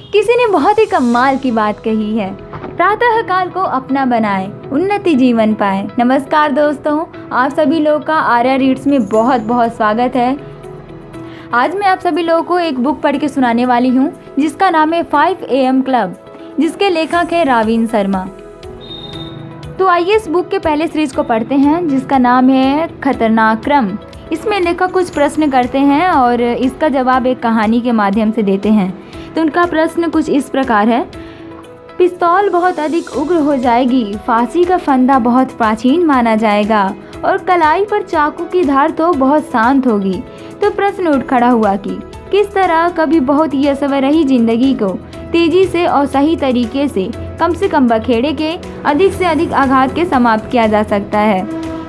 किसी ने बहुत ही कमाल की बात कही है, प्रातः काल को अपना बनाए, उन्नति जीवन पाए। नमस्कार दोस्तों, आप सभी लोगों का आर्या रीड्स में बहुत बहुत स्वागत है। आज मैं आप सभी लोगों को एक बुक पढ़ के सुनाने वाली हूँ जिसका नाम है 5 AM क्लब, जिसके लेखक है रावीन शर्मा। तो आइए इस बुक के पहले सीरीज को पढ़ते हैं जिसका नाम है खतरनाक क्रम। इसमें लेखक कुछ प्रश्न करते हैं और इसका जवाब एक कहानी के माध्यम से देते हैं। तो उनका प्रश्न कुछ इस प्रकार है। पिस्तौल बहुत अधिक उग्र हो जाएगी, फांसी का फंदा बहुत प्राचीन माना जाएगा और कलाई पर चाकू की धार तो बहुत शांत होगी। तो प्रश्न उठ खड़ा हुआ कि किस तरह कभी बहुत ही असवरही जिंदगी को तेजी से और सही तरीके से कम बखेड़े के अधिक से अधिक आघात के समाप्त किया जा सकता है।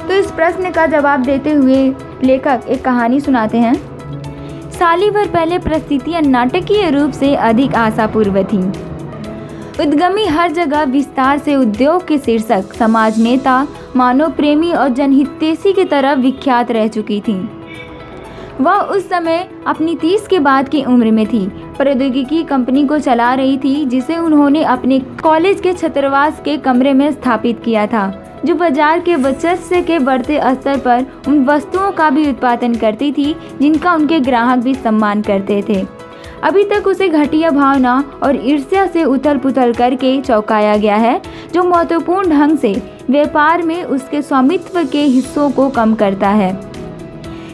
तो इस प्रश्न का जवाब देते हुए लेखक एक कहानी सुनाते हैं। साली भर पहले परिस्थितियां नाटकीय रूप से अधिक आशापूर्व थीं। उद्यमी हर जगह विस्तार से उद्योग के शीर्षक, समाज नेता, मानव प्रेमी और जनहितैषी की तरह विख्यात रह चुकी थीं। वह उस समय अपनी 30 के बाद की उम्र में थी। प्रौद्योगिकी कंपनी को चला रही थी जिसे उन्होंने अपने कॉलेज के छात्रावास के कमरे में स्थापित किया था, जो बाजार के वर्चस्व के बढ़ते स्तर पर उन वस्तुओं का भी उत्पादन करती थी जिनका उनके ग्राहक भी सम्मान करते थे। अभी तक उसे घटिया भावना और ईर्ष्या से उथल पुथल करके चौंकाया गया है, जो महत्वपूर्ण ढंग से व्यापार में उसके स्वामित्व के हिस्सों को कम करता है,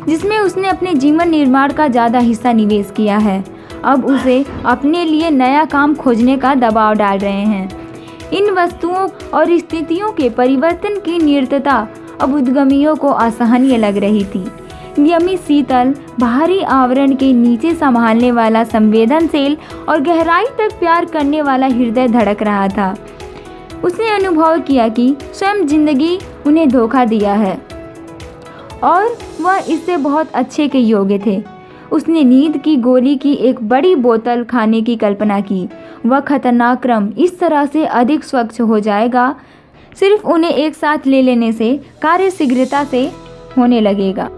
जिसमें उसने अपने जीवन निर्माण का ज़्यादा हिस्सा निवेश किया है। अब उसे अपने लिए नया काम खोजने का दबाव डाल रहे हैं। इन वस्तुओं और स्थितियों के परिवर्तन की निरंतरता अब उद्यमियों को असहनीय लग रही थी। नियमित शीतल बाहरी आवरण के नीचे संभालने वाला संवेदनशील और गहराई तक प्यार करने वाला हृदय धड़क रहा था। उसने अनुभव किया कि स्वयं जिंदगी उन्हें धोखा दिया है और वह इससे बहुत अच्छे के योग्य थे। उसने नींद की गोली की एक बड़ी बोतल खाने की कल्पना की। वह खतरनाक क्रम इस तरह से अधिक स्वच्छ हो जाएगा, सिर्फ उन्हें एक साथ ले लेने से कार्य शीघ्रता से होने लगेगा।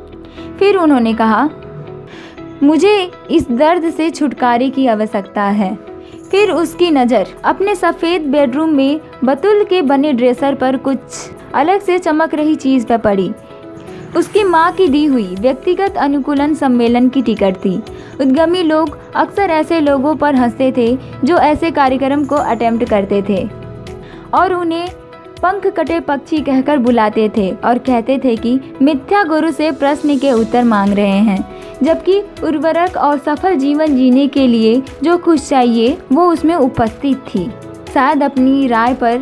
फिर उन्होंने कहा, मुझे इस दर्द से छुटकारे की आवश्यकता है। फिर उसकी नज़र अपने सफ़ेद बेडरूम में बतूल के बने ड्रेसर पर कुछ अलग से चमक रही चीज़ पर पड़ी। उसकी माँ की दी हुई व्यक्तिगत अनुकूलन सम्मेलन की टिकट थी। उद्यमी लोग अक्सर ऐसे लोगों पर हंसते थे जो ऐसे कार्यक्रम को अटेम्प्ट करते थे और उन्हें पंख कटे पक्षी कहकर बुलाते थे और कहते थे कि मिथ्या गुरु से प्रश्न के उत्तर मांग रहे हैं, जबकि उर्वरक और सफल जीवन जीने के लिए जो कुछ चाहिए वो उसमें उपस्थित थी। शायद अपनी राय पर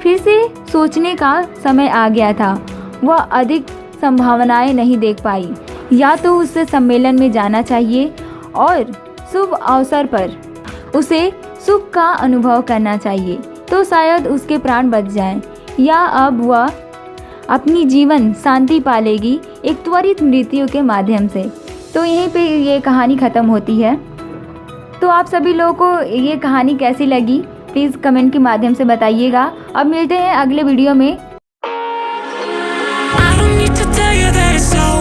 फिर से सोचने का समय आ गया था। वह अधिक संभावनाएं नहीं देख पाई। या तो उसे सम्मेलन में जाना चाहिए और शुभ अवसर पर उसे सुख का अनुभव करना चाहिए, तो शायद उसके प्राण बच जाएं, या अब वह अपनी जीवन शांति पालेगी एक त्वरित मृत्यु के माध्यम से। तो यहीं पे ये कहानी ख़त्म होती है। तो आप सभी लोगों को ये कहानी कैसी लगी प्लीज़ कमेंट के माध्यम से बताइएगा। अब मिलते हैं अगले वीडियो में। I don't need to tell you that it's so